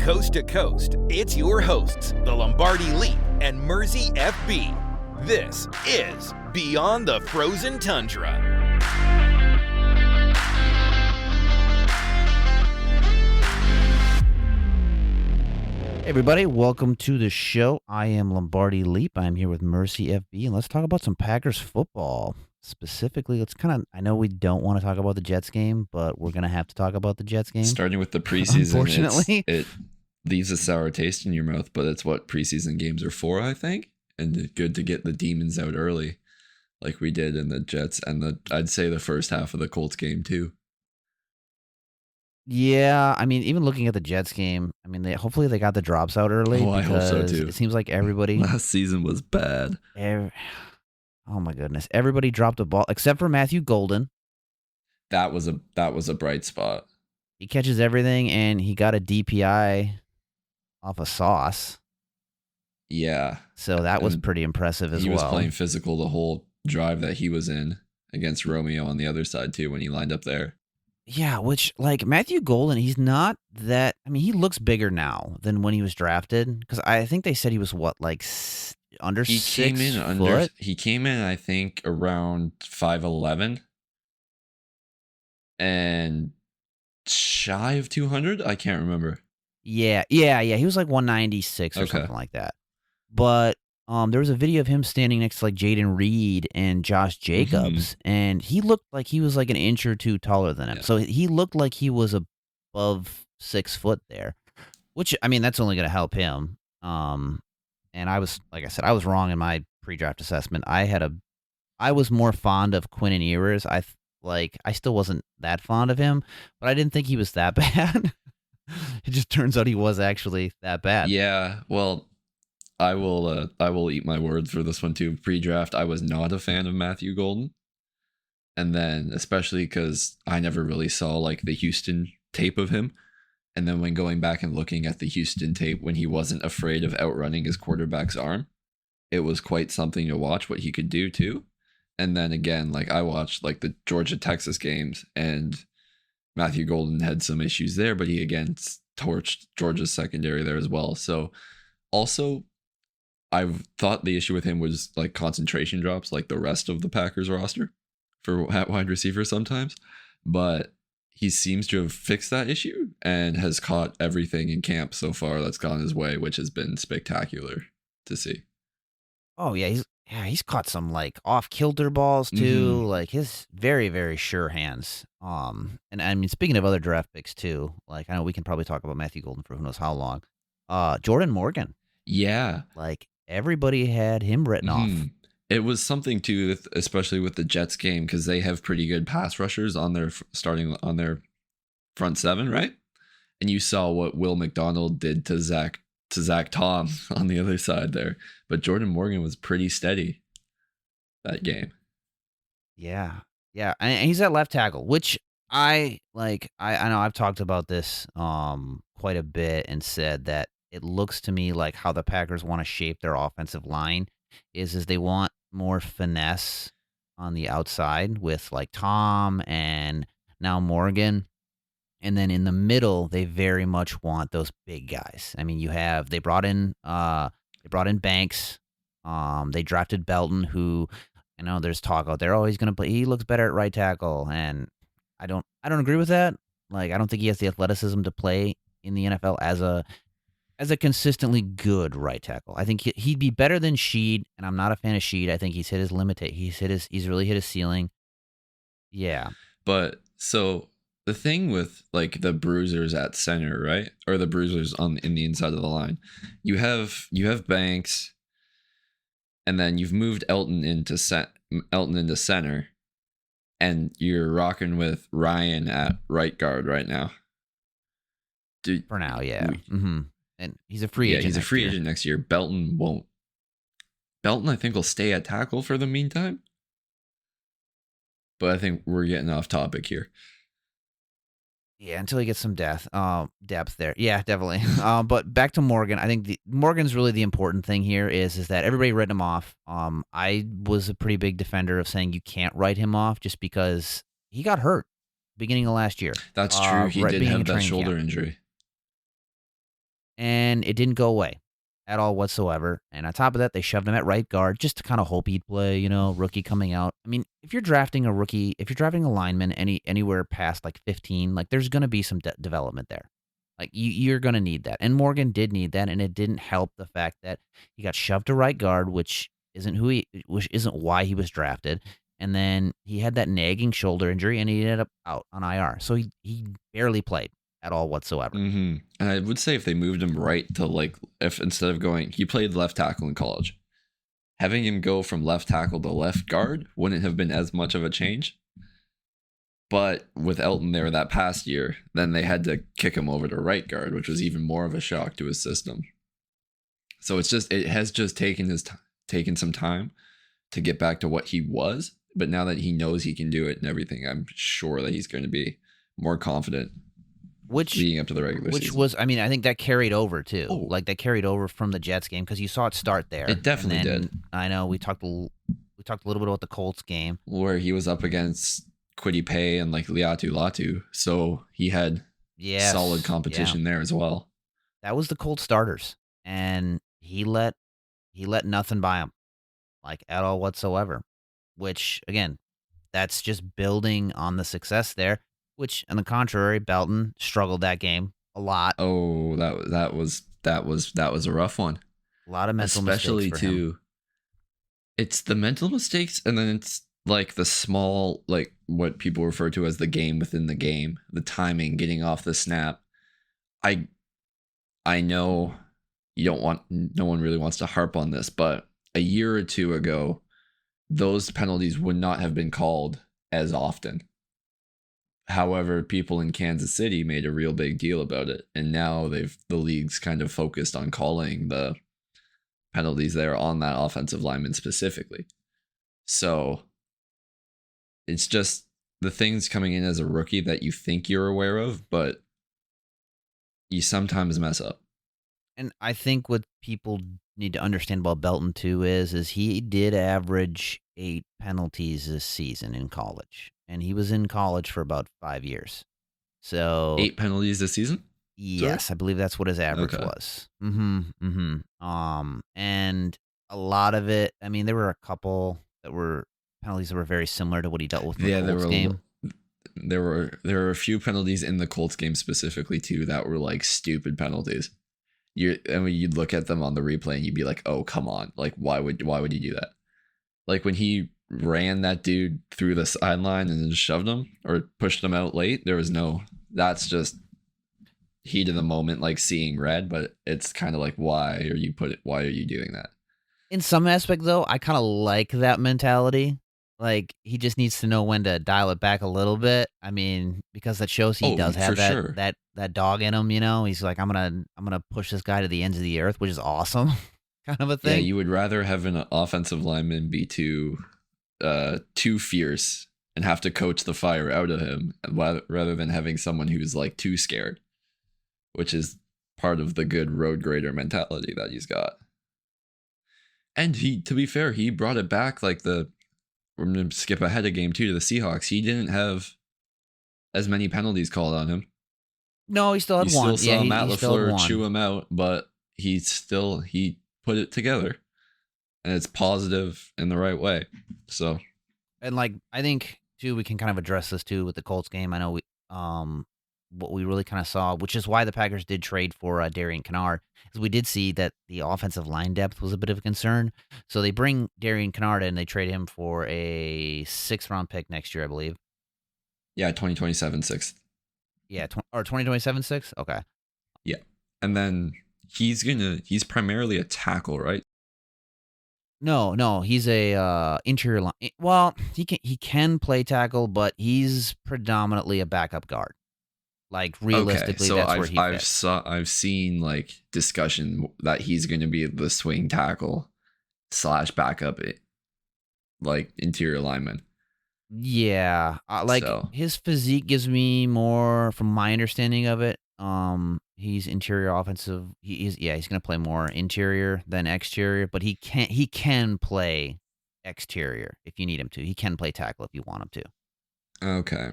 coast to coast, it's your hosts, the Lombardi Leap and Mersey FB. This is Beyond the Frozen Tundra. Hey everybody, welcome to the show. I am Lombardi Leap. I'm here with Mersey FB, and let's talk about some Packers football. Specifically, I know we don't want to talk about the Jets game, but we're going to have to talk about the Jets game. Starting with the preseason, unfortunately. it leaves a sour taste in your mouth, but it's what preseason games are for, I think. And it's good to get the demons out early, like we did in the Jets, and I'd say the first half of the Colts game too. Yeah, I mean, even looking at the Jets game, I mean, hopefully they got the drops out early. Oh, I hope so too. It seems like everybody last season was bad. Oh my goodness, everybody dropped a ball except for Matthew Golden. That was a bright spot. He catches everything, and he got a DPI off a sauce. Yeah. So that was pretty impressive as well. He was playing physical the whole drive that he was in against Romeo on the other side too when he lined up there. Yeah, which, like, Matthew Golden, he's not that... I mean, he looks bigger now than when he was drafted. Because I think they said he was, under 6 foot? He came in, I think, around 5'11". And shy of 200? I can't remember. Yeah. He was like 196 or something like that. But there was a video of him standing next to like Jaden Reed and Josh Jacobs, and he looked like he was like an inch or two taller than him. Yeah. So he looked like he was above 6 foot there, which, I mean, that's only going to help him. And I was, like I said, I was wrong in my pre-draft assessment. I was more fond of Quinn Ewers. I still wasn't that fond of him, but I didn't think he was that bad. It just turns out he was actually that bad. Yeah, well, I will eat my words for this one too. Pre-draft, I was not a fan of Matthew Golden. And then especially because I never really saw like the Houston tape of him. And then when going back and looking at the Houston tape when he wasn't afraid of outrunning his quarterback's arm, it was quite something to watch what he could do too. And then again, like I watched like the Georgia-Texas games, and Matthew Golden had some issues there, but he again torched Georgia's secondary there as well. So also, I've thought the issue with him was like concentration drops, like the rest of the Packers roster for wide receiver sometimes. But he seems to have fixed that issue and has caught everything in camp so far that's gone his way, which has been spectacular to see. Oh yeah, he's caught some like off kilter balls too. Like his very, very sure hands. And I mean, speaking of other draft picks too, like I know we can probably talk about Matthew Golden for who knows how long. Jordan Morgan. Yeah, like everybody had him written off. It was something too, especially with the Jets game, because they have pretty good pass rushers on their starting on their front seven, right? And you saw what Will McDonald did to Zach Tom on the other side there, but Jordan Morgan was pretty steady that game. Yeah, and he's at left tackle, which I like. I know I've talked about this quite a bit and said that it looks to me like how the Packers want to shape their offensive line is they want more finesse on the outside with like Tom and now Morgan. And then in the middle, they very much want those big guys. I mean, they brought in Banks. They drafted Belton, who, I know there's talk out there, oh, he's going to play, he looks better at right tackle. And I don't agree with that. Like, I don't think he has the athleticism to play in the NFL as a consistently good right tackle. I think he'd be better than Sheed, and I'm not a fan of Sheed. I think he's hit his limit. He's really hit his ceiling. Yeah. But so the thing with like the bruisers at center, right? Or the bruisers in the inside of the line. You have Banks, and then you've moved Elton into center, and you're rocking with Ryan at right guard right now. For now, yeah. And he's a free agent. Yeah, he's a free agent next year. Belton won't. Belton, I think, will stay at tackle for the meantime. But I think we're getting off topic here. Yeah, until he gets some depth there. Yeah, definitely. But back to Morgan. I think Morgan's really the important thing here is that everybody written him off. I was a pretty big defender of saying you can't write him off just because he got hurt beginning of last year. That's true. He did have that shoulder injury. and it didn't go away at all whatsoever. And on top of that, they shoved him at right guard just to kind of hope he'd play, rookie coming out. I mean, if you're drafting a rookie, if you're drafting a lineman anywhere past like 15, like there's going to be some development there. Like you're going to need that. And Morgan did need that, and it didn't help the fact that he got shoved to right guard, which which isn't why he was drafted. And then he had that nagging shoulder injury, and he ended up out on IR. So he barely played at all whatsoever. Mm-hmm. And I would say if they moved him right to if instead of going, he played left tackle in college, having him go from left tackle to left guard wouldn't have been as much of a change. But with Elton there that past year, then they had to kick him over to right guard, which was even more of a shock to his system. So it has just taken some time to get back to what he was. But now that he knows he can do it and everything, I'm sure that he's going to be more confident leading up to the regular season. I think that carried over too. Oh. Like that carried over from the Jets game because you saw it start there. It definitely did. I know we talked a little bit about the Colts game where he was up against Kwity Paye and like Liatu Latu, so he had solid competition there as well. That was the Colts starters, and he let nothing by him, like at all whatsoever. Which again, that's just building on the success there. Which, on the contrary, Belton struggled that game a lot. Oh, that was a rough one. A lot of mental mistakes for him. It's the mental mistakes, and then it's like the small, like what people refer to as the game within the game, the timing, getting off the snap. I know no one really wants to harp on this, but a year or two ago, those penalties would not have been called as often. However, people in Kansas City made a real big deal about it, and now the league's kind of focused on calling the penalties there on that offensive lineman specifically. So it's just the things coming in as a rookie that you think you're aware of, but you sometimes mess up. And I think what people need to understand about Belton too is he did average 8 penalties this season in college, and he was in college for about 5 years. So 8 penalties this season? Yes, sorry? I believe that's what his average was. And a lot of it, I mean, there were a couple that were penalties that were very similar to what he dealt with in the Colts game. There were a few penalties in the Colts game specifically too that were like stupid penalties. You'd look at them on the replay and you'd be like, "Oh, come on! Like, why would you do that?" Like when he ran that dude through the sideline and then just shoved him or pushed him out late. That's just heat of the moment, like seeing red. But it's kind of like, why are you doing that? In some aspect, though, I kind of like that mentality. Like he just needs to know when to dial it back a little bit. I mean, because that shows he does have that dog in him. He's like, I'm gonna push this guy to the ends of the earth, which is awesome, kind of a thing. Yeah, you would rather have an offensive lineman be too fierce and have to coach the fire out of him, rather than having someone who's like too scared, which is part of the good road grader mentality that he's got. And to be fair, he brought it back. We're going to skip ahead of game 2 to the Seahawks. He didn't have as many penalties called on him. No, he still had one. You still saw Matt LaFleur chew him out, but he put it together. And it's positive in the right way. So, and I think too, we can kind of address this too with the Colts game. I know what we really kind of saw, which is why the Packers did trade for Darian Kennard, is we did see that the offensive line depth was a bit of a concern. So they bring Darian Kennard in, they trade him for a 6th-round pick next year, I believe. Yeah, 2027 6th. Yeah, or 2027 6th? Okay. Yeah. And then he's primarily a tackle, right? No, he's a interior line. Well, he can play tackle, but he's predominantly a backup guard. Like realistically, so that's where he fits. I've seen like discussion that he's going to be the swing tackle / backup, like interior lineman. Yeah, his physique gives me more, from my understanding of it. He's interior offensive. He's going to play more interior than exterior, but he can play exterior if you need him to. He can play tackle if you want him to. Okay.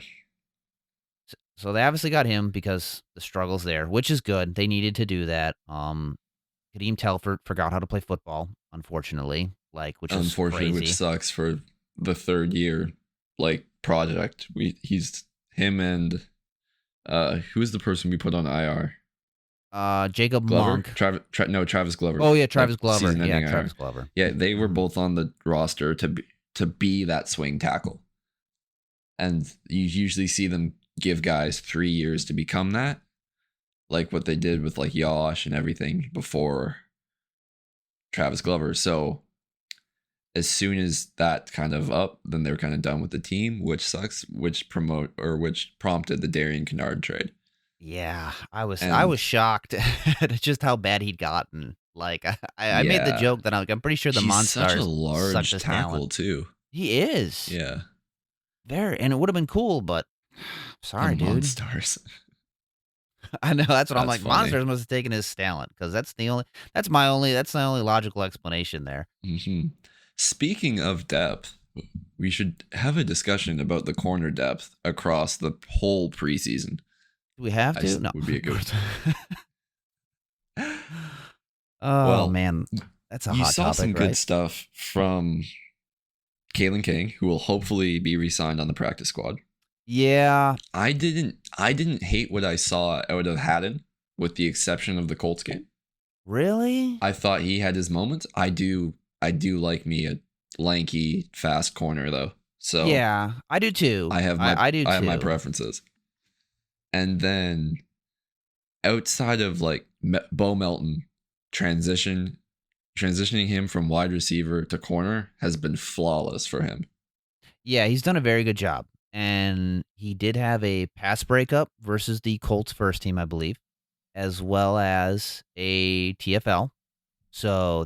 So they obviously got him because the struggle's there, which is good. They needed to do that. Kadeem Telford forgot how to play football, unfortunately, which is Unfortunately, which crazy. sucks for the third year project. He's him and who's the person we put on IR? Jacob Glover? Monk. Travis Glover. Oh yeah, Travis Glover. Yeah, Season-ending Travis IR. Glover. Yeah, they were Mhm. both on the roster to be that swing tackle. And you usually see them give guys 3 years to become that, like what they did with like Yosh and everything before Travis Glover. So as soon as that kind of up, then they're kind of done with the team, which sucks, which prompted the Darian Kennard trade. Yeah, I was And shocked at just how bad he'd gotten. Like I made the yeah, joke that I'm pretty sure the he's such a Monstars sucked large his tackle talent. too. He is. Yeah, Very, and it would have been cool, but the sorry, dude. Monstars. I know that's what I'm That's like. funny. Monsters must have taken his talent because that's the only logical explanation there. hmm Speaking of depth, we should have a discussion about the corner depth across the whole preseason. Do we have to? No. Would be a good. Oh Well, man, that's a you hot saw topic, some good right? stuff from Kalen King, who will hopefully be re-signed on the practice squad. Yeah, I didn't hate what I saw out of Haddon, with the exception of the Colts game. really? I thought he had his moments. I do like me a lanky, fast corner though. So Yeah, I do too. I do I have my too. preferences. And then outside of like Bo Melton, transitioning him from wide receiver to corner has been flawless for him. Yeah, he's done a very good job. And he did have a pass breakup versus the Colts first team, I believe, as well as a TFL. So,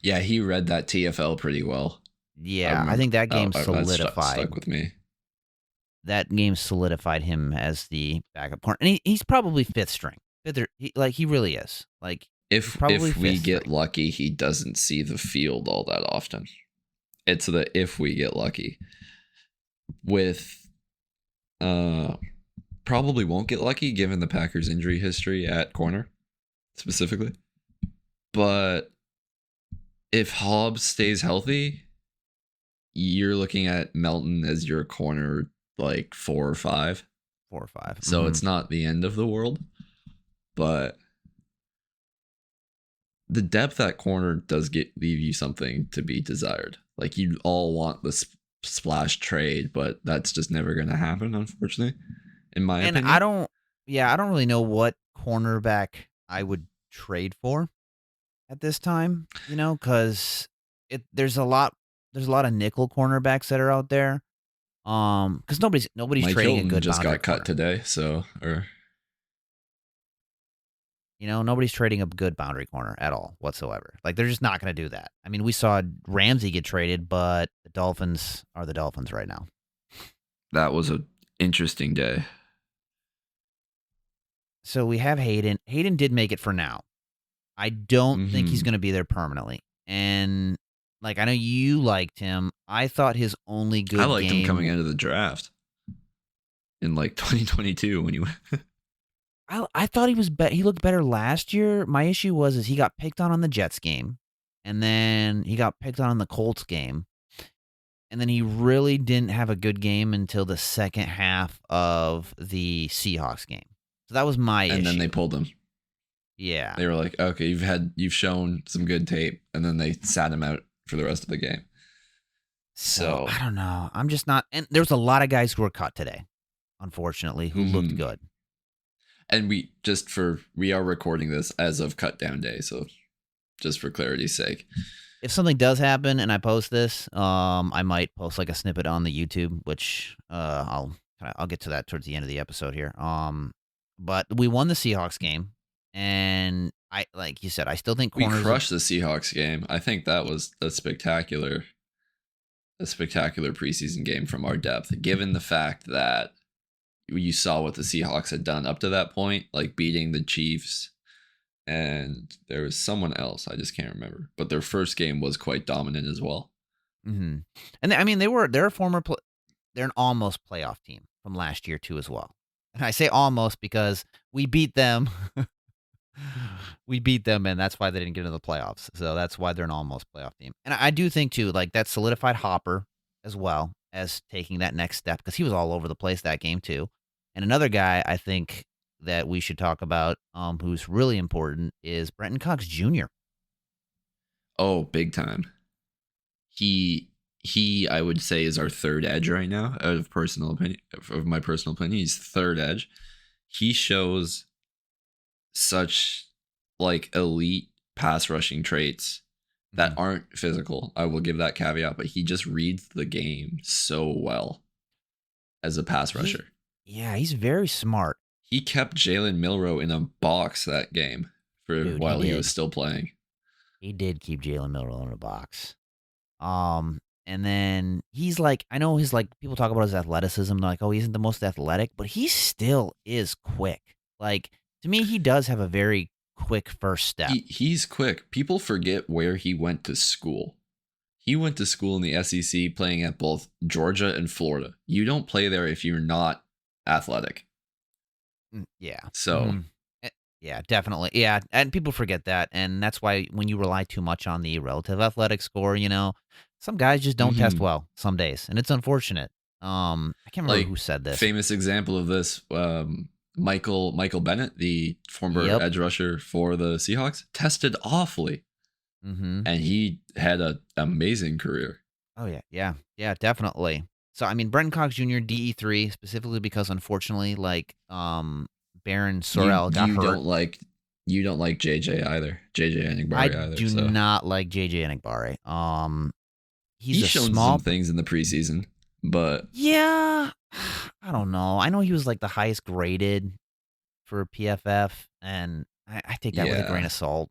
Yeah, he read that TFL pretty well. I yeah, I remember. think that game That solidified. stuck with me. That game solidified him as the backup corner. And he's probably fifth string. He really is. Like, he's probably If we fifth get string. lucky, he doesn't see the field all that often. It's the if we get lucky. With probably won't get lucky given the Packers' injury history at corner specifically. But if Hobbs stays healthy, you're looking at Melton as your corner like 4 or 5. 4 or 5. So it's not the end of the world, but the depth at corner does leave you something to be desired. Like you all want the splash trade, but that's just never going to happen, unfortunately, in my And opinion. I don't really know what cornerback I would trade for at this time, because there's a lot of nickel cornerbacks that are out there. Because nobody's Mike trading Hilton a good just boundary got cut corner. today, so Nobody's trading a good boundary corner at all whatsoever. Like they're just not going to do that. I mean, we saw Ramsey get traded, but the Dolphins are the Dolphins right now. that was an interesting day. So we have Hayden. Hayden did make it for now. I don't think he's Mhm. going to be there permanently. And I know you liked him. I thought his only good I liked game. him coming out of the draft in like 2022 when he went. I thought he looked better last year. My issue was he got picked on the Jets game, and then he got picked on the Colts game, and then he really didn't have a good game until the second half of the Seahawks game. So that was my issue. And then they pulled him. Yeah. They were like, okay, you've shown some good tape, and then they sat him out for the rest of the game. So I don't know. I'm just not. And there's a lot of guys who were cut today, unfortunately, who looked good. And we are recording this as of cut down day, so just for clarity's sake. If something does happen and I post this, I might post a snippet on the YouTube, which I'll get to that towards the end of the episode here. But we won the Seahawks game, and like you said, I still think we crushed the Seahawks game. I think that was a spectacular preseason game from our depth, given the fact that you saw what the Seahawks had done up to that point, like beating the Chiefs, and there was someone else, I just can't remember, but their first game was quite dominant as well. Mm-hmm. And they're an almost playoff team from last year too as well. And I say almost because we beat them. We beat them, and that's why they didn't get into the playoffs. So that's why they're an almost playoff team. And I do think too, like that solidified Hopper as well as taking that next step because he was all over the place that game too. And another guy I think that we should talk about, who's really important, is Brenton Cox Jr. Oh, big time. He I would say is our third edge right now, of personal opinion, of my personal opinion. He's third edge. He shows such like elite pass rushing traits that aren't physical. I will give that caveat, but he just reads the game so well as a pass rusher. He's very smart. He kept Jalen Milroe in a box that game while he was still playing. He did keep Jalen Milroe in a box. And then he's like, I know his like people talk about his athleticism. They're like, oh, he isn't the most athletic, but he still is quick. Like to me, he does have a very quick first step. He's quick. People forget where he went to school. He went to school in the SEC playing at both Georgia and Florida. You don't play there if you're not athletic. Yeah. So. Yeah, definitely. Yeah, and people forget that, and that's why when you rely too much on the relative athletic score, some guys just don't test well some days, and it's unfortunate. I can't remember who said this. Famous example of this, Michael Bennett, the former edge rusher for the Seahawks, tested awfully, and he had an amazing career. Oh yeah, definitely. So I mean, Brenton Cox Jr. DE3 specifically because unfortunately, Baron Sorrell got hurt. You don't like JJ either. JJ Enigbari either. I do not like JJ Enigbari. He's shown some things in the preseason, but yeah, I don't know. I know he was like the highest graded for PFF, and I take that with a grain of salt.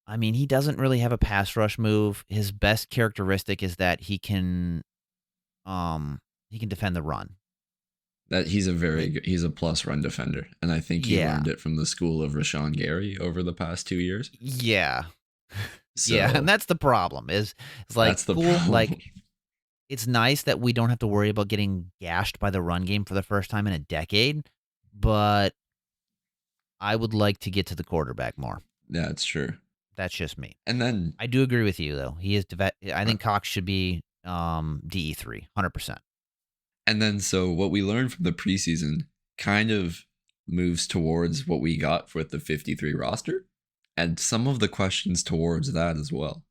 I mean, he doesn't really have a pass rush move. His best characteristic is that he can defend the run. That he's a plus run defender, and I think he learned it from the school of Rashawn Gary over the past 2 years. Yeah, and that's the problem. Is like that's the problem. Like it's nice that we don't have to worry about getting gashed by the run game for the first time in a decade, but I would like to get to the quarterback more. Yeah, it's true. That's just me. And then I do agree with you though. He is. I think Cox should be DE3, 100%. And then, so what we learned from the preseason kind of moves towards what we got with the 53 roster and some of the questions towards that as well.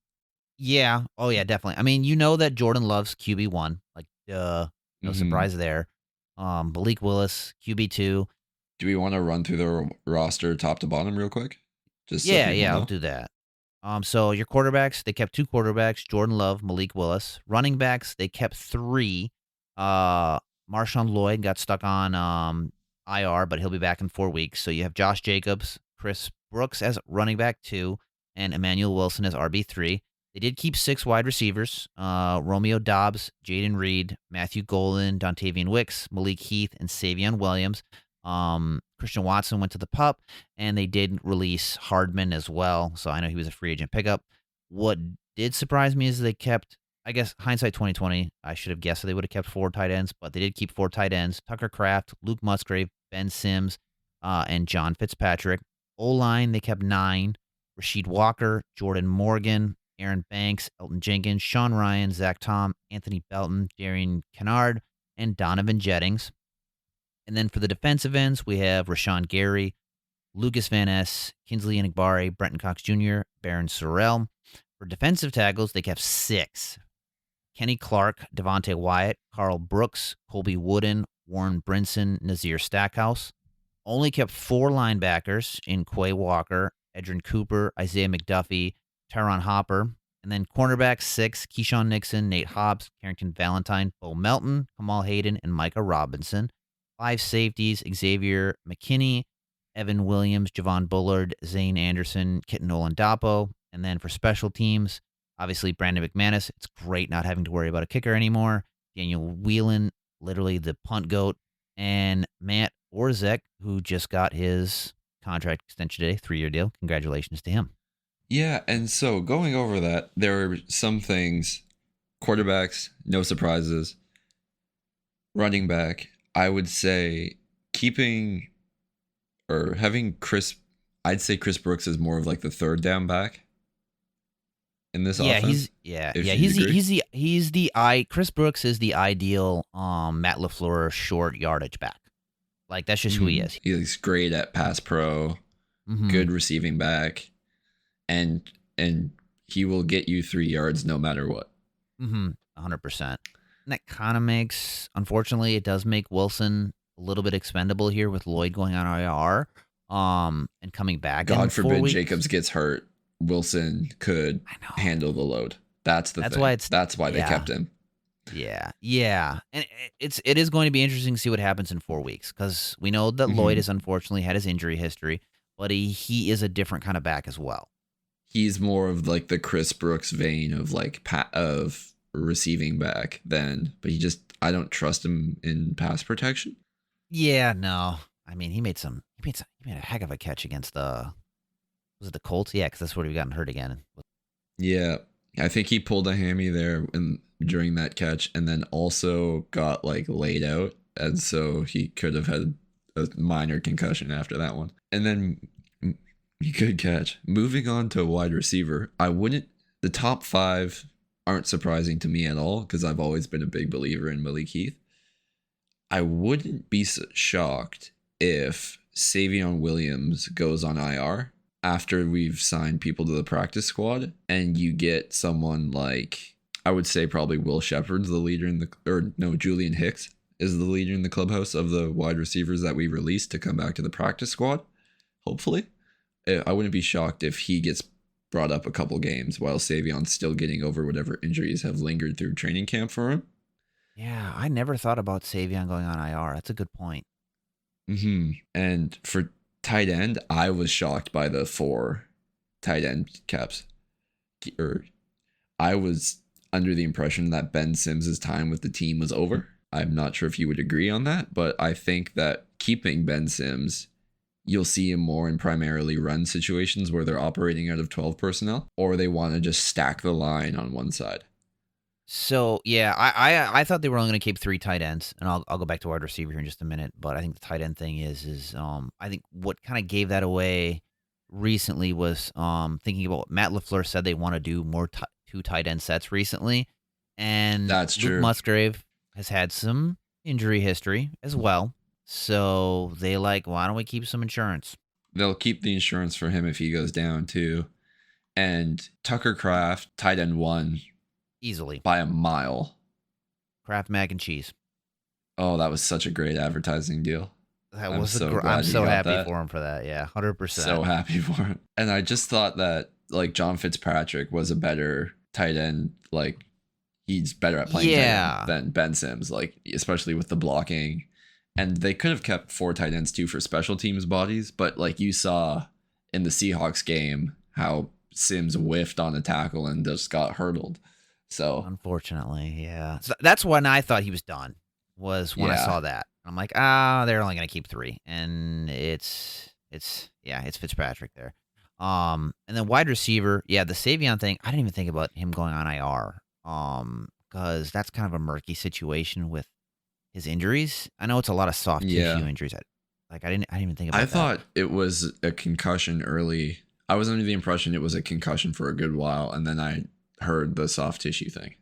Yeah. Oh, yeah, definitely. I mean, that Jordan Love's QB1. Like, no surprise there. Malik Willis, QB2. Do we want to run through the roster top to bottom real quick? Just I'll do that. So your quarterbacks, they kept 2 quarterbacks, Jordan Love, Malik Willis. Running backs, they kept 3. Marshawn Lloyd got stuck on IR, but he'll be back in 4 weeks. So you have Josh Jacobs, Chris Brooks as running back 2, and Emmanuel Wilson as RB3. They did keep 6 wide receivers: Romeo Dobbs, Jaden Reed, Matthew Golden, Dontavian Wicks, Malik Heath, and Savion Williams. Christian Watson went to the PUP, and they did release Hardman as well. So I know he was a free agent pickup. What did surprise me is they kept, I guess, hindsight 2020, I should have guessed that they would have kept 4 tight ends, but they did keep 4 tight ends: Tucker Kraft, Luke Musgrave, Ben Sims, and John Fitzpatrick. O-line, they kept 9: Rasheed Walker, Jordan Morgan, Aaron Banks, Elton Jenkins, Sean Ryan, Zach Tom, Anthony Belton, Darian Kennard, and Donovan Jettings. And then for the defensive ends, we have Rashawn Gary, Lucas Van Ness, Kinsley Enigbari, Brenton Cox Jr., Baron Sorrell. For defensive tackles, they kept 6: Kenny Clark, Devontae Wyatt, Carl Brooks, Colby Wooden, Warren Brinson, Nazir Stackhouse. Only kept 4 linebackers in Quay Walker, Edrin Cooper, Isaiah McDuffie, Tyron Hopper. And then cornerbacks 6: Keyshawn Nixon, Nate Hobbs, Carrington Valentine, Bo Melton, Kamal Hayden, and Micah Robinson. 5 safeties: Xavier McKinney, Evan Williams, Javon Bullard, Zane Anderson, Kitten Olandapo. And then for special teams, obviously Brandon McManus. It's great not having to worry about a kicker anymore. Daniel Whelan, literally the punt goat. And Matt Orzek, who just got his contract extension today, 3-year deal. Congratulations to him. Yeah, and so going over that, there are some things. Quarterbacks, no surprises. Running back, I would say keeping or having Chris, I'd say Chris Brooks is more of like the third down back in this offense. Chris Brooks is the ideal Matt LaFleur short yardage back. Like that's just who he is. He's great at pass pro, good receiving back, and he will get you 3 yards no matter what. 100%. And that kind of makes, unfortunately, it does make Wilson a little bit expendable here with Lloyd going on IR, and coming back. God forbid Jacobs gets hurt. Wilson could handle the load. That's the thing. That's why they kept him. Yeah. And it is going to be interesting to see what happens in 4 weeks, because we know that Lloyd has unfortunately had his injury history, but he is a different kind of back as well. He's more of like the Chris Brooks vein of like of receiving back but I don't trust him in pass protection. Yeah, no. I mean, he made a heck of a catch against was it the Colts? Yeah, because that's where we gotten hurt again. Yeah, I think he pulled a hammy there during that catch, and then also got like laid out, and so he could have had a minor concussion after that one. And then good catch. Moving on to wide receiver, the top 5 aren't surprising to me at all, because I've always been a big believer in Malik Heath. I wouldn't be shocked if Savion Williams goes on IR after we've signed people to the practice squad, and you get someone like, I would say probably Will Shepard's the leader Julian Hicks is the leader in the clubhouse of the wide receivers that we released to come back to the practice squad, hopefully. I wouldn't be shocked if he gets brought up a couple games while Savion's still getting over whatever injuries have lingered through training camp for him. Yeah, I never thought about Savion going on IR. That's a good point. And for tight end, I was shocked by the 4 tight end caps. I was under the impression that Ben Sims' time with the team was over. I'm not sure if you would agree on that, but I think that keeping Ben Sims, you'll see him more in primarily run situations where they're operating out of 12 personnel, or they want to just stack the line on one side. So, yeah, I thought they were only going to keep 3 tight ends, and I'll go back to wide receiver here in just a minute, but I think the tight end thing is I think what kind of gave that away recently was thinking about what Matt LaFleur said they want to do more 2 tight end sets recently, and that's true. Luke Musgrave has had some injury history as well, so they why don't we keep some insurance? They'll keep the insurance for him if he goes down too. And Tucker Kraft, tight end 1. Easily. By a mile. Kraft mac and cheese. Oh, that was such a great advertising deal. I'm so happy for him for that. Yeah, 100%. So happy for him. And I just thought that like John Fitzpatrick was a better tight end. Like he's better at playing tight end than Ben Sims, like especially with the blocking. And they could have kept 4 tight ends too for special teams bodies, but like you saw in the Seahawks game how Sims whiffed on a tackle and just got hurdled. So unfortunately, yeah. So that's when I thought he was done. Was when I saw that. I'm like, they're only gonna keep 3, and it's Fitzpatrick there. And then wide receiver, the Savion thing. I didn't even think about him going on IR. Because that's kind of a murky situation with his injuries. I know it's a lot of soft tissue injuries. I didn't even think about that. I thought it was a concussion early. I was under the impression it was a concussion for a good while, and then I heard the soft tissue thing.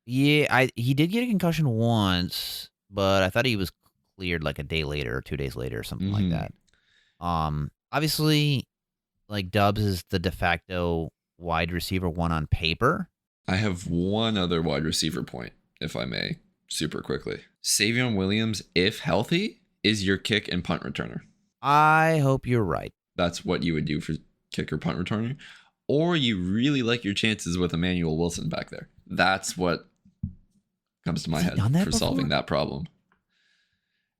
Yeah, he did get a concussion once, but I thought he was cleared like a day later or 2 days later or something like that. Obviously, like Dubs is the de facto wide receiver 1 on paper. I have one other wide receiver point, if I may, super quickly. Savion Williams, if healthy, is your kick and punt returner. I hope you're right. That's what you would do for kick or punt returner. Or you really like your chances with Emmanuel Wilson back there. That's what comes to my head for solving that problem.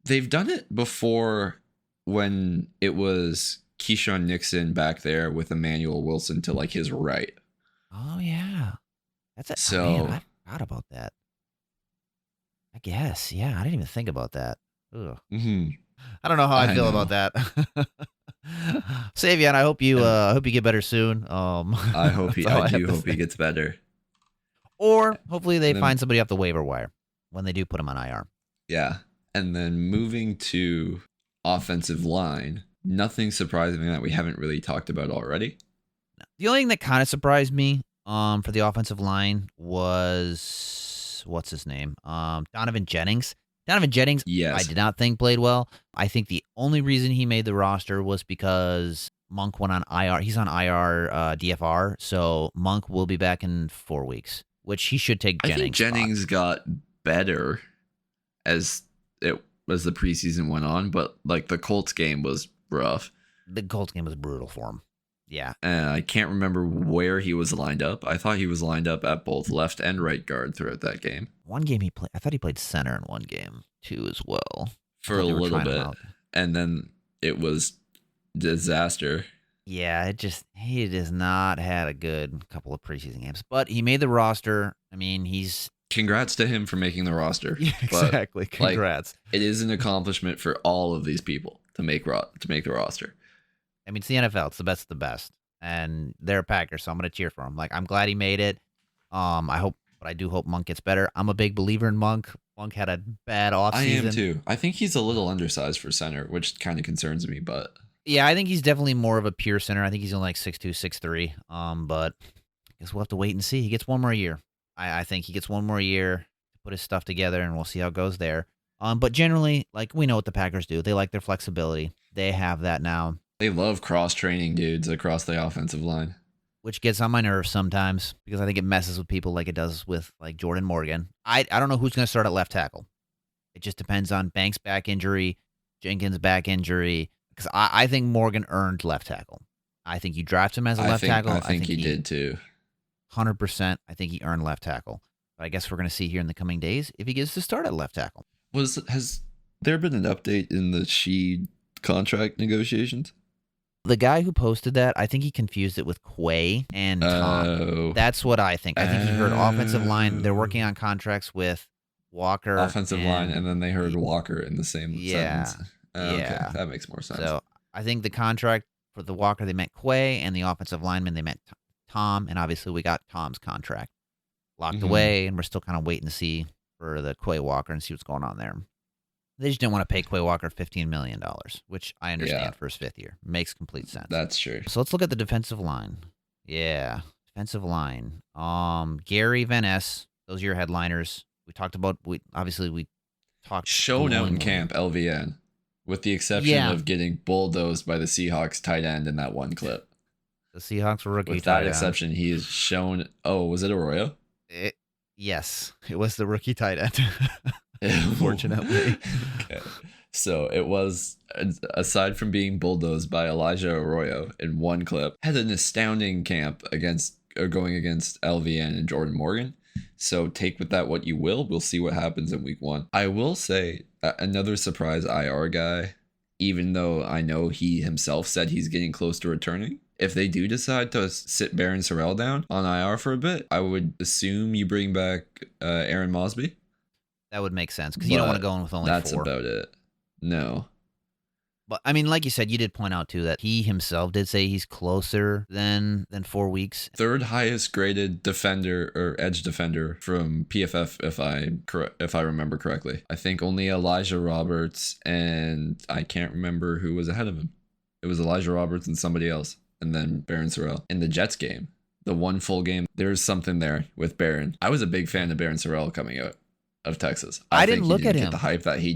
They've done it before when it was Keyshawn Nixon back there with Emmanuel Wilson to like his right. Oh, yeah. That's it. So, man, I forgot about that. I guess. Yeah, I didn't even think about that. Ugh. I don't know how I feel about that. Savion, I hope you get better soon. I do hope he gets better. Or hopefully they find somebody off the waiver wire when they do put him on IR. Yeah. And then moving to offensive line. Nothing surprising that we haven't really talked about already. The only thing that kind of surprised me for the offensive line was, what's his name? Donovan Jennings. Donovan Jennings, Yes. I did not think played well. I think the only reason he made the roster was because Monk went on IR. He's on IR DFR, so Monk will be back in 4 weeks, which he should take Jennings' I think Jennings got better as the preseason went on, but like the Colts game was rough. The Colts game was brutal for him. Yeah. And I can't remember where he was lined up. I thought he was lined up at both left and right guard throughout that game. One game he played, I thought he played center in one game too as well. For a little bit. And then it was disaster. Yeah, he does not had a good couple of preseason games, but he made the roster. I mean, congrats to him for making the roster. Yeah, exactly. Congrats. It is an accomplishment for all of these people to make the roster. I mean, it's the NFL. It's the best of the best, and they're Packers, so I'm going to cheer for him. Like, I'm glad he made it. I do hope Monk gets better. I'm a big believer in Monk. Monk had a bad offseason. I am too. I think he's a little undersized for center, which kind of concerns me, but yeah, I think he's definitely more of a pure center. I think he's only like 6'2", 6'3". But I guess we'll have to wait and see. He gets one more year. I think he gets one more year to put his stuff together, and we'll see how it goes there. But generally, like, we know what the Packers do. They like their flexibility. They have that now. They love cross-training dudes across the offensive line. Which gets on my nerves sometimes because I think it messes with people like it does with, like, Jordan Morgan. I don't know who's going to start at left tackle. It just depends on Banks' back injury, Jenkins' back injury. Because I think Morgan earned left tackle. I think you draft him as a left tackle. I think he did too. 100%. I think he earned left tackle. But I guess we're going to see here in the coming days if he gets to start at left tackle. Has there been an update in the Sheed contract negotiations? The guy who posted that, I think he confused it with Quay and Tom. Oh. That's what I think. I think he heard offensive line. They're working on contracts with Walker. Offensive line, and then they heard Walker in the same sentence. Yeah. Okay, that makes more sense. So I think the contract for the Walker, they meant Quay, and the offensive lineman, they meant Tom. And obviously we got Tom's contract locked away, and we're still kind of waiting to see for the Quay Walker and see what's going on there. They just didn't want to pay Quay Walker $15 million, which I understand for his 5th year. Makes complete sense. That's true. So let's look at the defensive line. Yeah, defensive line. Gary Van Ness, those are your headliners. We talked about, we talked. Showdown in camp, LVN, with the exception of getting bulldozed by the Seahawks tight end in that one clip. The Seahawks were rookie with that exception, he is shown. Oh, was it Arroyo? Yes, it was the rookie tight end. Unfortunately. Okay. So it was, aside from being bulldozed by Elijah Arroyo in one clip, had an astounding camp going against LVN and Jordan Morgan. So take with that what you will. We'll see what happens in week 1. I will say another surprise IR guy, even though I know he himself said he's getting close to returning. If they do decide to sit Baron Sorrell down on IR for a bit, I would assume you bring back Aaron Mosby. That would make sense because you don't want to go in with only 4. That's about it. No. But, I mean, like you said, you did point out, too, that he himself did say he's closer than 4 weeks. 3rd highest graded defender or edge defender from PFF, if I remember correctly. I think only Elijah Roberts, and I can't remember who was ahead of him. It was Elijah Roberts and somebody else, and then Baron Sorrell. In the Jets game, the one full game, there's something there with Baron. I was a big fan of Baron Sorrell coming out of Texas. I didn't look at him. The hype that he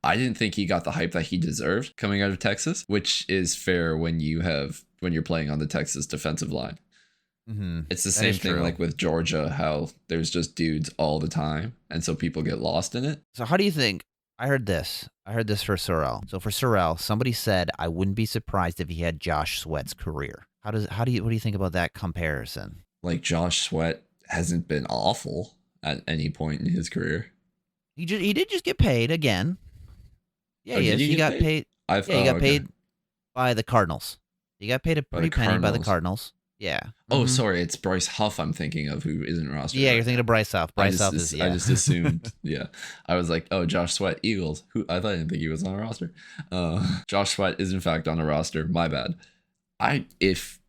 I didn't think he got the hype that he deserved coming out of Texas, which is fair when you're playing on the Texas defensive line. Mm-hmm. It's the same thing like with Georgia, how there's just dudes all the time, and so people get lost in it. So how do you think? I heard this for Sorrell. So for Sorrell, somebody said I wouldn't be surprised if he had Josh Sweat's career. What do you think about that comparison? Like Josh Sweat hasn't been awful at any point in his career. He did just get paid again. Yeah, he got paid. He got paid by the Cardinals. He got paid a pretty penny by the Cardinals. Yeah. Oh, sorry, it's Bryce Huff I'm thinking of, who isn't rostered. Yeah, you're thinking of Bryce Huff. I just assumed. Yeah, I was like, oh, Josh Sweat, Eagles. I didn't think he was on a roster. Josh Sweat is in fact on a roster. My bad. If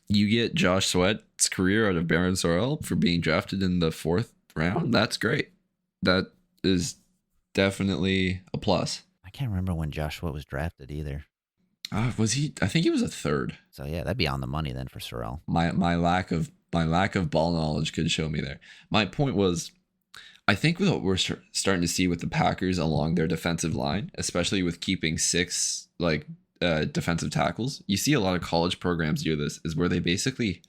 you get Josh Sweat's career out of Baron Sorrell for being drafted in the 4th round, that's great. That is definitely a plus. I can't remember when Joshua was drafted either. Was he? I think he was a third. So yeah, that'd be on the money then for Sorrell. My lack of ball knowledge could show me there. My point was, I think what we're starting to see with the Packers along their defensive line, especially with keeping 6 defensive tackles, you see a lot of college programs do this, is where they basically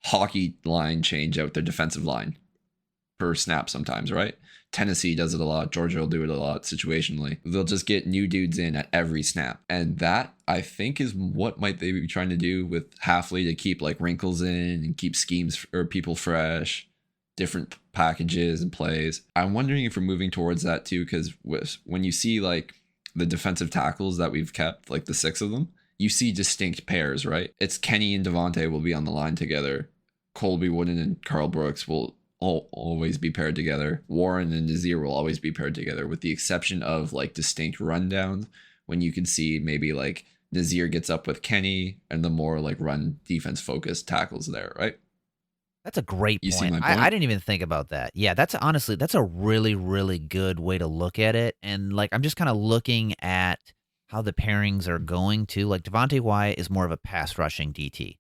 hockey line change out their defensive line per snap sometimes, right? Tennessee does it a lot. Georgia will do it a lot situationally. They'll just get new dudes in at every snap. And that, I think, is what might they be trying to do with Halfley to keep like wrinkles in and keep schemes or people fresh, different packages and plays. I'm wondering if we're moving towards that too, because when you see like the defensive tackles that we've kept, like the 6 of them, you see distinct pairs, right? It's Kenny and Devontae will be on the line together. Colby Wooden and Carl Brooks will always be paired together. Warren and Nazir will always be paired together, with the exception of like distinct rundowns when you can see maybe like Nazir gets up with Kenny and the more like run defense focused tackles there, right? That's a great You see point. my point? I didn't even think about that. Yeah, that's a really, really good way to look at it. And like, I'm just kind of looking at how the pairings are going to. Like, Devontae Wyatt is more of a pass rushing DT.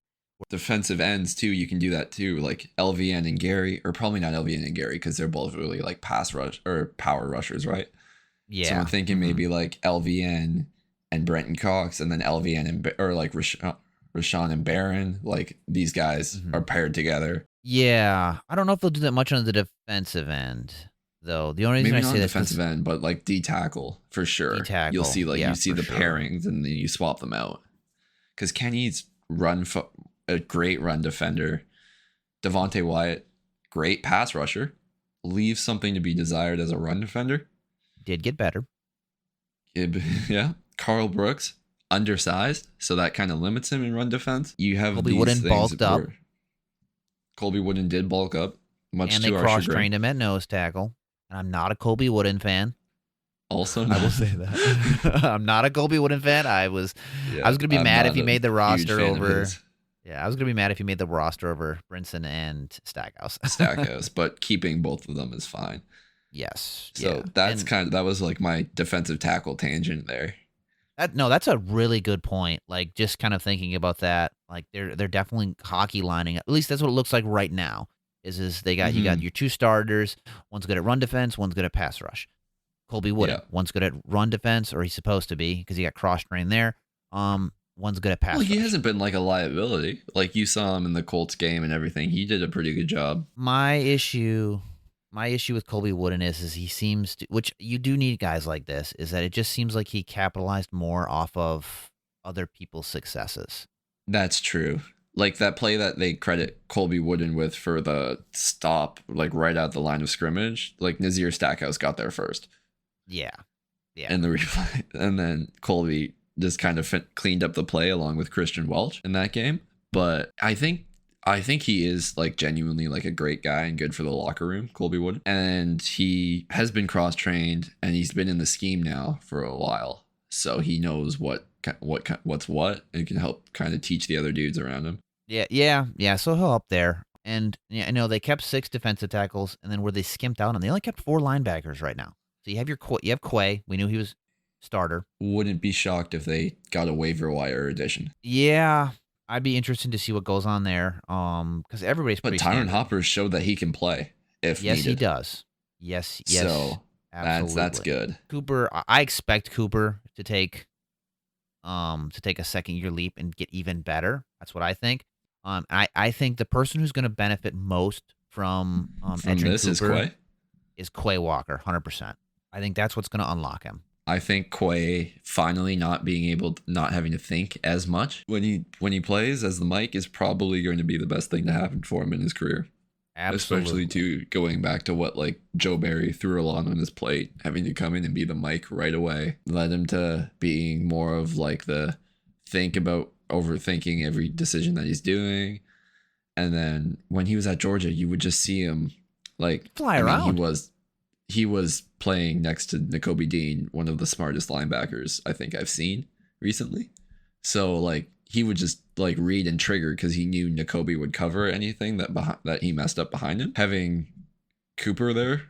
Defensive ends too, you can do that too, like LVN and Gary, or probably not LVN and Gary because they're both really like pass rush or power rushers, right? Yeah. So I'm thinking maybe like LVN and Brenton Cox, and then LVN and or like Rashawn and Barron, like these guys are paired together. Yeah, I don't know if they'll do that much on the defensive end, though. The only reason Maybe I not say that defensive end, but like D tackle for sure. D-tackle, You'll see like yeah, you see for the sure. pairings and then you swap them out. Because Kenny's a great run defender. Devontae Wyatt, great pass rusher. Leaves something to be desired as a run defender. Did get better. Yeah. Carl Brooks, undersized, so that kind of limits him in run defense. You have Colby these Wooden things bulked up. where Colby Wooden did bulk up, much And to they our cross chagrin. trained him at nose tackle. And I'm not a Colby Wooden fan. Also, I will say that. I'm not a Colby Wooden fan. I was gonna be I'm mad not if he a made the huge roster fan of over. his. Yeah, I was gonna be mad if he made the roster over Brinson and Stackhouse. Stackhouse, but keeping both of them is fine. Yes. So yeah. that's And that was like my defensive tackle tangent there. that's a really good point. Like, just kind of thinking about that. Like, they're definitely hockey lining. At least that's what it looks like right now. Is they got you got your 2 starters. One's good at run defense. One's good at pass rush. Colby Wooden. Yeah. One's good at run defense, or he's supposed to be because he got cross trained there. One's good at pass Well, he rush. hasn't been like a liability. Like you saw him in the Colts game and everything. He did a pretty good job. My issue with Colby Wooden is he seems to, which you do need guys like this, is that it just seems like he capitalized more off of other people's successes. That's true. Like that play that they credit Colby Wooden with for the stop, like right at the line of scrimmage, like Nazir Stackhouse got there first. Yeah. And the replay, and then Colby just kind of cleaned up the play along with Christian Welch in that game. But I think he is like genuinely like a great guy and good for the locker room, Colby Wooden. And he has been cross trained and he's been in the scheme now for a while, so he knows what's what, and can help kind of teach the other dudes around him. Yeah. So he'll up there. And yeah, I know they kept 6 defensive tackles, and then where they skimped out on, they only kept 4 linebackers right now. So you have Quay. We knew he was starter. Wouldn't be shocked if they got a waiver wire addition. Yeah, I'd be interested to see what goes on there. Because everybody's But pretty Tyron standard. Hopper showed that he can play if Yes, needed. he does. Yes. So absolutely. that's good. Cooper, I expect Cooper to take a second-year leap and get even better. That's what I think. I think the person who's going to benefit most from entering this Cooper is Quay. is Quay Walker, 100%. I think that's what's going to unlock him. I think Quay finally not having to think as much when he plays as the mic is probably going to be the best thing to happen for him in his career. Absolutely. Especially to going back to what like Joe Barry threw a lot on his plate, having to come in and be the mic right away led him to being more of like the think about overthinking every decision that he's doing. And then when he was at Georgia, you would just see him like fly around. He was playing next to Nakobe Dean, one of the smartest linebackers I think I've seen recently. So like he would just like read and trigger because he knew Nakobe would cover anything that he messed up behind him. Having Cooper there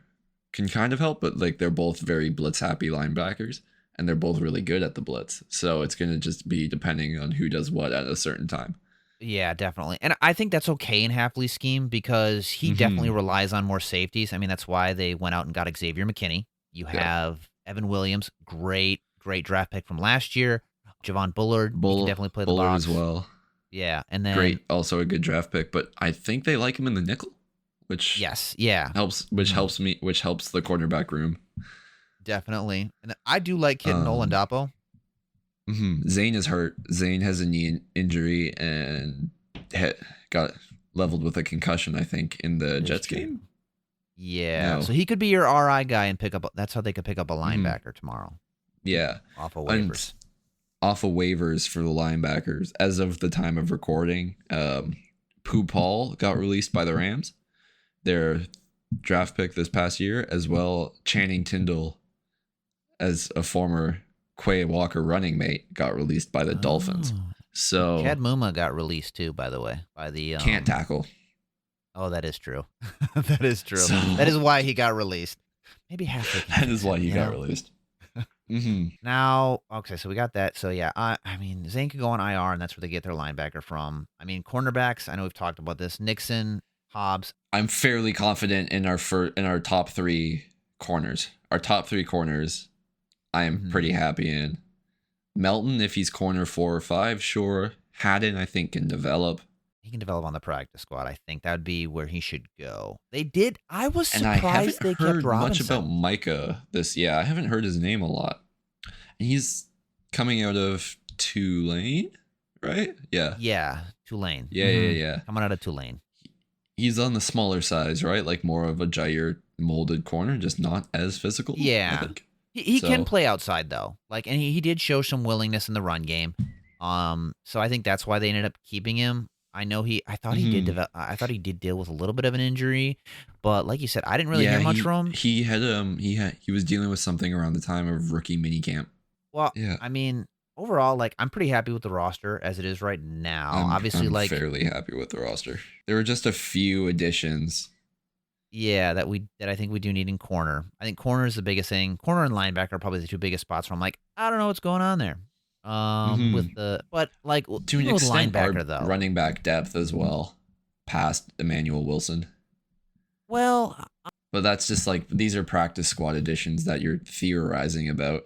can kind of help, but like they're both very blitz happy linebackers. and they're both really good at the blitz. So it's going to just be depending on who does what at a certain time. Yeah, definitely. And I think that's okay in Hafley's scheme because he definitely relies on more safeties. I mean, that's why they went out and got Xavier McKinney. You have Evan Williams, great draft pick from last year. Javon Bullard, he can definitely play the Bullard box as well. Yeah, and then Great, also a good draft pick, but I think they like him in the nickel, which helps the cornerback room. Definitely. And I do like Kitten Olandapo. Zane is hurt. Zane has a knee injury and got leveled with a concussion, I think, in the Jets game. Yeah, so he could be your RI guy and pick up. That's how they could pick up a linebacker tomorrow. Yeah, off of waivers. And off of waivers for the linebackers. As of the time of recording, Pooh Paul got released by the Rams, their draft pick this past year, as well. Channing Tindall, as a former Quay Walker running mate, got released by the Dolphins. So Chad Muma got released too, by the way, by the can't tackle. Oh, that is true. That is true. That is why he got released. Maybe halfway. That is why he got released. Now, okay, so we got that. So yeah, I mean, Zane could go on IR, and that's where they get their linebacker from. I mean, cornerbacks. I know we've talked about this. Nixon, Hobbs. I'm fairly confident in our top three corners. Our top three corners, I am pretty happy in. Melton, if he's corner 4 or 5, sure. Haddon, I think, can develop. He can develop on the practice squad. I think that would be where he should go. They did. I was surprised and I haven't they heard kept Robinson. much about Micah this. Yeah, I haven't heard his name a lot. He's coming out of Tulane, right? Yeah. Yeah, Tulane. Yeah. Coming out of Tulane. He's on the smaller size, right? Like more of a Jair molded corner, just not as physical. Yeah. I think. He can play outside though. Like, and he did show some willingness in the run game. So I think that's why they ended up keeping him. I know I thought he did develop. I thought he did deal with a little bit of an injury, but like you said, I didn't really hear much from him. He was dealing with something around the time of rookie minicamp. Well, yeah. I mean, overall, like, I'm pretty happy with the roster as it is right now. Obviously, I'm fairly happy with the roster. There were just a few additions. Yeah, that I think we do need in corner. I think corner is the biggest thing. Corner and linebacker are probably the two biggest spots where I'm like, I don't know what's going on there. But like to an extent, linebacker though, running back depth as well, past Emmanuel Wilson. Well, but that's just like these are practice squad additions that you're theorizing about.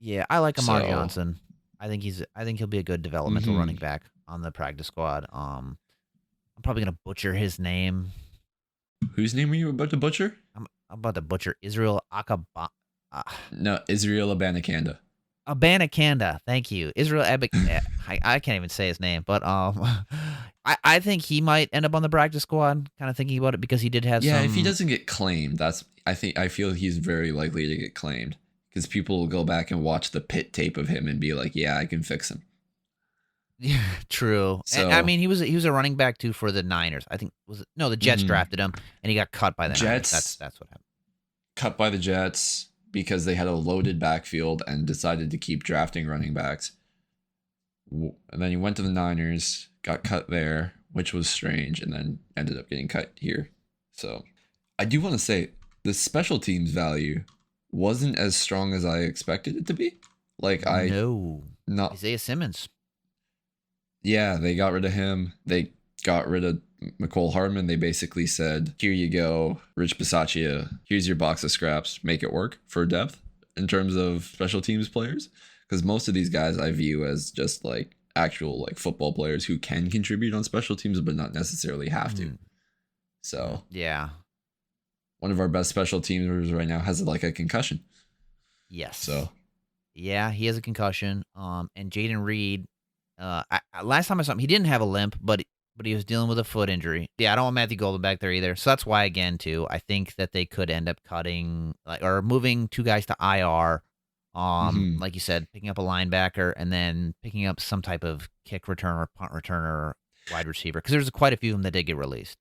Yeah, I like Amar Johnson. I think he'll be a good developmental running back on the practice squad. I'm probably gonna butcher his name. Whose name are you about to butcher? I'm about to butcher Israel Akaba. No, Israel Abanikanda. Abanikanda, thank you. Israel I can't even say his name, but I think he might end up on the practice squad. Kind of thinking about it because he did have some. If he doesn't get claimed, I feel he's very likely to get claimed because people will go back and watch the pit tape of him and be like, yeah, I can fix him. Yeah, true. So, and, I mean, he was a running back too for the Niners. I think the Jets drafted him and he got cut by the Jets. Niners. That's what happened. Cut by the Jets because they had a loaded backfield and decided to keep drafting running backs. And then he went to the Niners, got cut there, which was strange, and then ended up getting cut here. So I do want to say the special teams value wasn't as strong as I expected it to be. Isaiah Simmons. Yeah, they got rid of him. They got rid of McCole Hardman. They basically said, here you go, Rich Bisaccia. Here's your box of scraps. Make it work for depth in terms of special teams players. Because most of these guys I view as just like actual like football players who can contribute on special teams, but not necessarily have to. So yeah, one of our best special teamers right now has like a concussion. Yes. So yeah, he has a concussion. And Jaden Reed, last time I saw him, he didn't have a limp, but he was dealing with a foot injury. Yeah, I don't want Matthew Golden back there either. So that's why, again, too, I think that they could end up cutting or moving two guys to IR. Like you said, picking up a linebacker and then picking up some type of kick returner, punt returner, wide receiver. Because there's quite a few of them that did get released.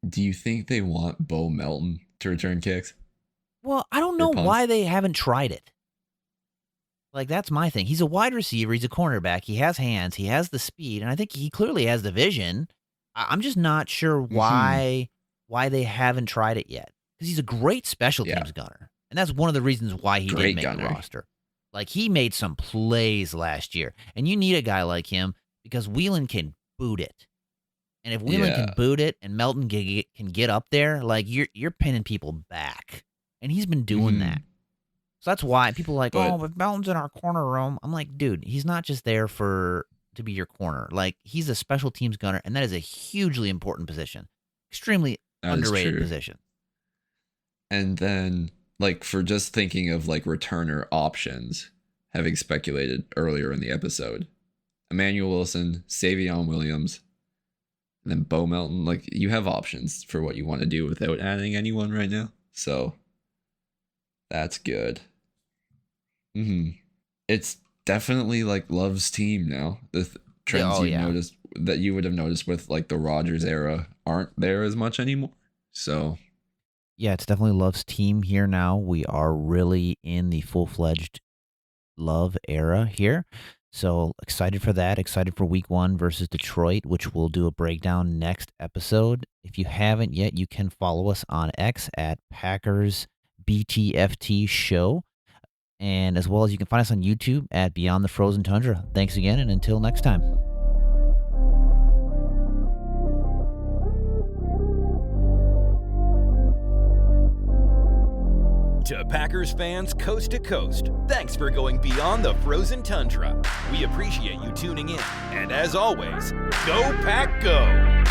Do you think they want Bo Melton to return kicks? Well, I don't know why they haven't tried it. Like, that's my thing. He's a wide receiver. He's a cornerback. He has hands. He has the speed. And I think he clearly has the vision. I'm just not sure why they haven't tried it yet. Because he's a great special teams gunner. And that's one of the reasons why he didn't make the roster. Like, he made some plays last year, and you need a guy like him because Whelan can boot it. And if Whelan Yeah. can boot it and Melton can get up there, like, you're pinning people back. And he's been doing that. So that's why people are like, But- oh, but Melton's in our corner room. I'm like, dude, he's not just there to be your corner. Like, he's a special teams gunner, and that is a hugely important position. Extremely That is underrated true. position. And then, like, for just thinking of like returner options, having speculated earlier in the episode, Emmanuel Wilson, Savion Williams, and then Bo Melton, like, you have options for what you want to do without adding anyone right now. So that's good. It's definitely like Love's team now. The trends you noticed that you would have noticed with like the Rodgers era aren't there as much anymore. So Yeah, it's definitely Love's team here now. We are really in the full-fledged Love era here. So excited for that. Excited for week 1 versus Detroit, which we'll do a breakdown next episode. If you haven't yet, you can follow us on X at Packers BTFT Show. And as well as you can find us on YouTube at Beyond the Frozen Tundra. Thanks again, and until next time. To Packers fans coast to coast, thanks for going beyond the frozen tundra. We appreciate you tuning in. And as always, go Pack Go!